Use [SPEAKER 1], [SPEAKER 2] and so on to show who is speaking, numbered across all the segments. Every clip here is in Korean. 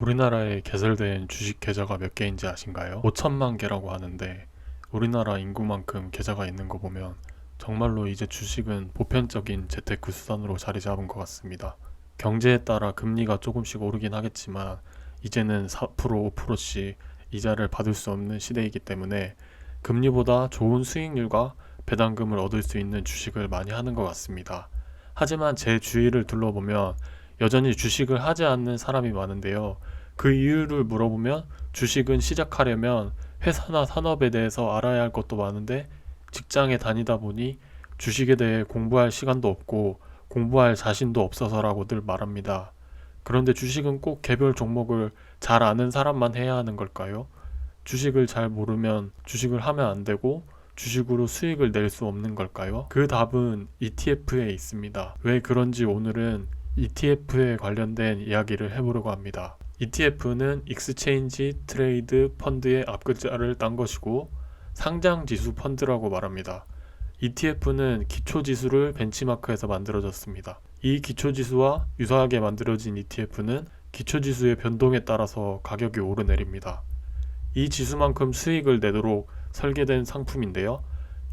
[SPEAKER 1] 우리나라에 개설된 주식 계좌가 몇 개인지 아신가요? 5천만 개라고 하는데 우리나라 인구만큼 계좌가 있는 거 보면 정말로 이제 주식은 보편적인 재테크 수단으로 자리 잡은 것 같습니다. 경제에 따라 금리가 조금씩 오르긴 하겠지만 이제는 4%, 5%씩 이자를 받을 수 없는 시대이기 때문에 금리보다 좋은 수익률과 배당금을 얻을 수 있는 주식을 많이 하는 것 같습니다. 하지만 제 주위를 둘러보면 여전히 주식을 하지 않는 사람이 많은데요. 그 이유를 물어보면 주식은 시작하려면 회사나 산업에 대해서 알아야 할 것도 많은데 직장에 다니다 보니 주식에 대해 공부할 시간도 없고 공부할 자신도 없어서라고들 말합니다. 그런데 주식은 꼭 개별 종목을 잘 아는 사람만 해야 하는 걸까요? 주식을 잘 모르면 주식을 하면 안 되고 주식으로 수익을 낼 수 없는 걸까요? 그 답은 ETF에 있습니다. 왜 그런지 오늘은 ETF에 관련된 이야기를 해보려고 합니다. ETF는 익스체인지 트레이드 펀드의 앞글자를 딴 것이고 상장지수 펀드라고 말합니다. ETF는 기초지수를 벤치마크해서 만들어졌습니다. 이 기초지수와 유사하게 만들어진 ETF는 기초지수의 변동에 따라서 가격이 오르내립니다. 이 지수만큼 수익을 내도록 설계된 상품인데요.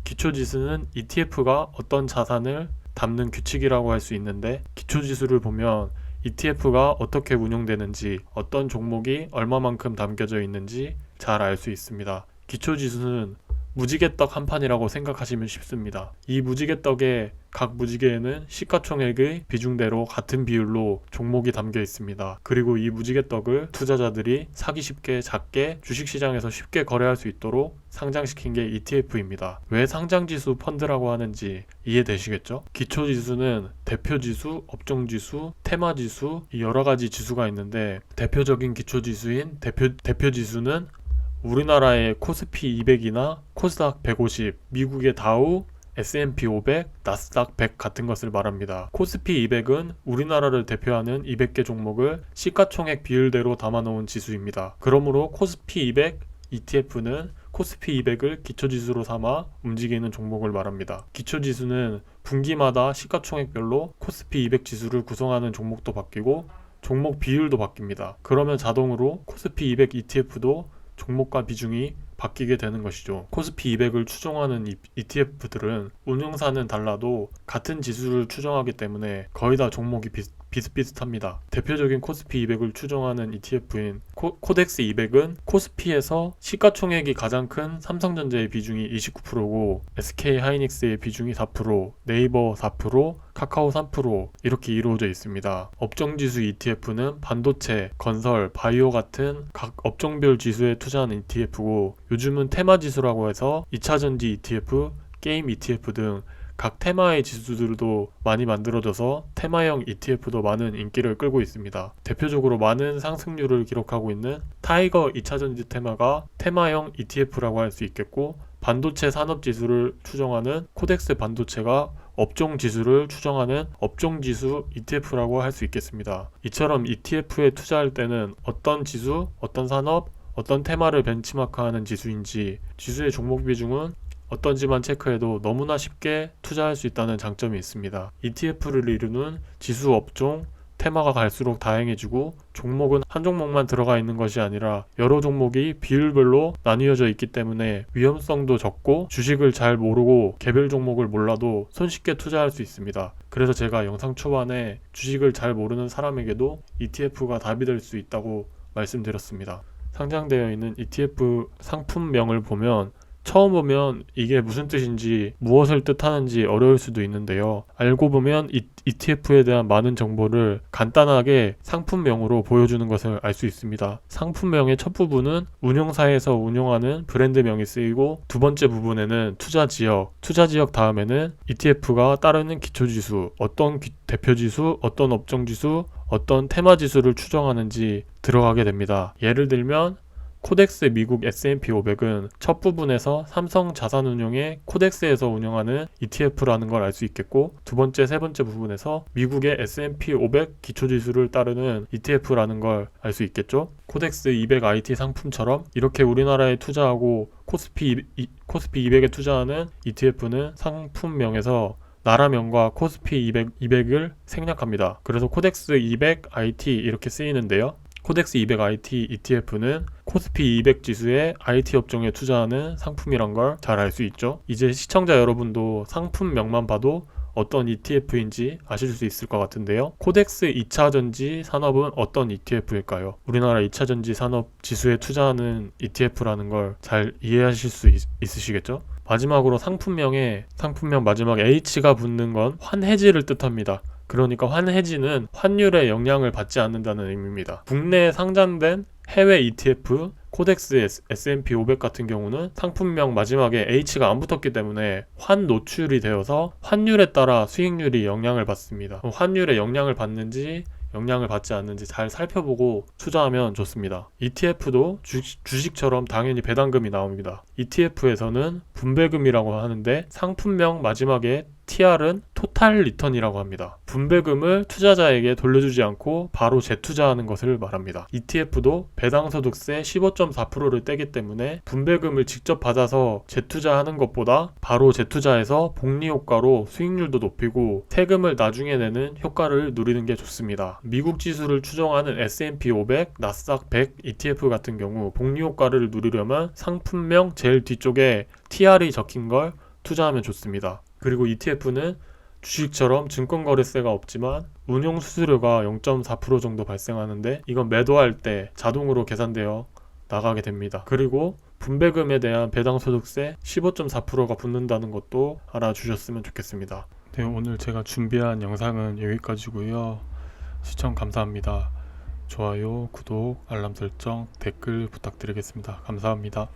[SPEAKER 1] 기초지수는 ETF가 어떤 자산을 담는 규칙이라고 할 수 있는데 기초지수를 보면 ETF가 어떻게 운용되는지 어떤 종목이 얼마만큼 담겨져 있는지 잘 알 수 있습니다. 기초지수는 무지개떡 한 판이라고 생각하시면 쉽습니다. 이 무지개떡의 각 무지개에는 시가총액의 비중대로 같은 비율로 종목이 담겨 있습니다. 그리고 이 무지개떡을 투자자들이 사기 쉽게 작게 주식시장에서 쉽게 거래할 수 있도록 상장시킨 게 ETF입니다. 왜 상장지수 펀드라고 하는지 이해되시겠죠? 기초지수는 대표지수, 업종지수, 테마지수 이 여러가지 지수가 있는데 대표적인 기초지수인 대표지수는 우리나라의 코스피 200이나 코스닥 150, 미국의 다우, S&P 500, 나스닥 100 같은 것을 말합니다. 코스피 200은 우리나라를 대표하는 200개 종목을 시가총액 비율대로 담아놓은 지수입니다. 그러므로 코스피 200 ETF는 코스피 200을 기초지수로 삼아 움직이는 종목을 말합니다. 기초지수는 분기마다 시가총액별로 코스피 200 지수를 구성하는 종목도 바뀌고 종목 비율도 바뀝니다. 그러면 자동으로 코스피 200 ETF도 종목과 비중이 바뀌게 되는 것이죠. 코스피 200을 추종하는 ETF들은 운용사는 달라도 같은 지수를 추정하기 때문에 거의 다 종목이 비슷비슷합니다. 대표적인 코스피 200을 추종하는 ETF인 코덱스 200은 코스피에서 시가총액이 가장 큰 삼성전자의 비중이 29%고 SK하이닉스의 비중이 4%, 네이버 4%, 카카오 3% 이렇게 이루어져 있습니다. 업종지수 ETF는 반도체, 건설, 바이오 같은 각 업종별 지수에 투자하는 ETF고 요즘은 테마지수라고 해서 2차전지 ETF, 게임 ETF 등 각 테마의 지수들도 많이 만들어져서 테마형 ETF도 많은 인기를 끌고 있습니다. 대표적으로 많은 상승률을 기록하고 있는 타이거 2차전지 테마가 테마형 ETF라고 할 수 있겠고 반도체 산업지수를 추정하는 코덱스 반도체가 업종지수를 추정하는 업종지수 ETF라고 할 수 있겠습니다. 이처럼 ETF에 투자할 때는 어떤 지수, 어떤 산업, 어떤 테마를 벤치마크하는 지수인지 지수의 종목 비중은 어떤지만 체크해도 너무나 쉽게 투자할 수 있다는 장점이 있습니다. ETF를 이루는 지수 업종, 테마가 갈수록 다양해지고 종목은 한 종목만 들어가 있는 것이 아니라 여러 종목이 비율별로 나뉘어져 있기 때문에 위험성도 적고 주식을 잘 모르고 개별 종목을 몰라도 손쉽게 투자할 수 있습니다. 그래서 제가 영상 초반에 주식을 잘 모르는 사람에게도 ETF가 답이 될 수 있다고 말씀드렸습니다. 상장되어 있는 ETF 상품명을 보면 처음 보면 이게 무슨 뜻인지 무엇을 뜻하는지 어려울 수도 있는데요. 알고 보면 ETF에 대한 많은 정보를 간단하게 상품명으로 보여주는 것을 알 수 있습니다. 상품명의 첫 부분은 운용사에서 운용하는 브랜드명이 쓰이고 두 번째 부분에는 투자지역 다음에는 ETF가 따르는 기초지수, 어떤 대표지수, 어떤 업종지수, 어떤 테마지수를 추정하는지 들어가게 됩니다. 예를 들면 코덱스 미국 S&P 500은 첫 부분에서 삼성 자산운용의 코덱스에서 운영하는 ETF라는 걸 알 수 있겠고 두 번째, 세 번째 부분에서 미국의 S&P 500 기초지수를 따르는 ETF라는 걸 알 수 있겠죠. 코덱스 200 IT 상품처럼 이렇게 우리나라에 투자하고 코스피 200에 투자하는 ETF는 상품명에서 나라명과 코스피 200을 생략합니다. 그래서 코덱스 200 IT 이렇게 쓰이는데요. 코덱스 200 IT ETF는 코스피 200 지수의 IT 업종에 투자하는 상품이란 걸 잘 알 수 있죠. 이제 시청자 여러분도 상품명만 봐도 어떤 ETF인지 아실 수 있을 것 같은데요. 코덱스 2차전지 산업은 어떤 ETF일까요? 우리나라 2차전지 산업 지수에 투자하는 ETF라는 걸 잘 이해하실 수 있으시겠죠? 마지막으로 상품명 마지막에 H가 붙는 건 환해지를 뜻합니다. 그러니까 환해지는 환율의 영향을 받지 않는다는 의미입니다. 국내에 상장된 해외 ETF 코덱스 S&P 500 같은 경우는 상품명 마지막에 H가 안 붙었기 때문에 환 노출이 되어서 환율에 따라 수익률이 영향을 받습니다. 환율에 영향을 받는지 영향을 받지 않는지 잘 살펴보고 투자하면 좋습니다. ETF도 주식처럼 당연히 배당금이 나옵니다. ETF에서는 분배금이라고 하는데 상품명 마지막에 TR은 토탈 리턴이라고 합니다. 분배금을 투자자에게 돌려주지 않고 바로 재투자하는 것을 말합니다. ETF도 배당소득세 15.4%를 떼기 때문에 분배금을 직접 받아서 재투자하는 것보다 바로 재투자해서 복리효과로 수익률도 높이고 세금을 나중에 내는 효과를 누리는 게 좋습니다. 미국 지수를 추정하는 S&P 500, 나스닥 100 ETF 같은 경우 복리효과를 누리려면 상품명 제일 뒤쪽에 TR이 적힌 걸 투자하면 좋습니다. 그리고 ETF는 주식처럼 증권거래세가 없지만 운용수수료가 0.4% 정도 발생하는데 이건 매도할 때 자동으로 계산되어 나가게 됩니다. 그리고 분배금에 대한 배당소득세 15.4%가 붙는다는 것도 알아주셨으면 좋겠습니다. 네, 오늘 제가 준비한 영상은 여기까지고요. 시청 감사합니다. 좋아요, 구독, 알람 설정, 댓글 부탁드리겠습니다. 감사합니다.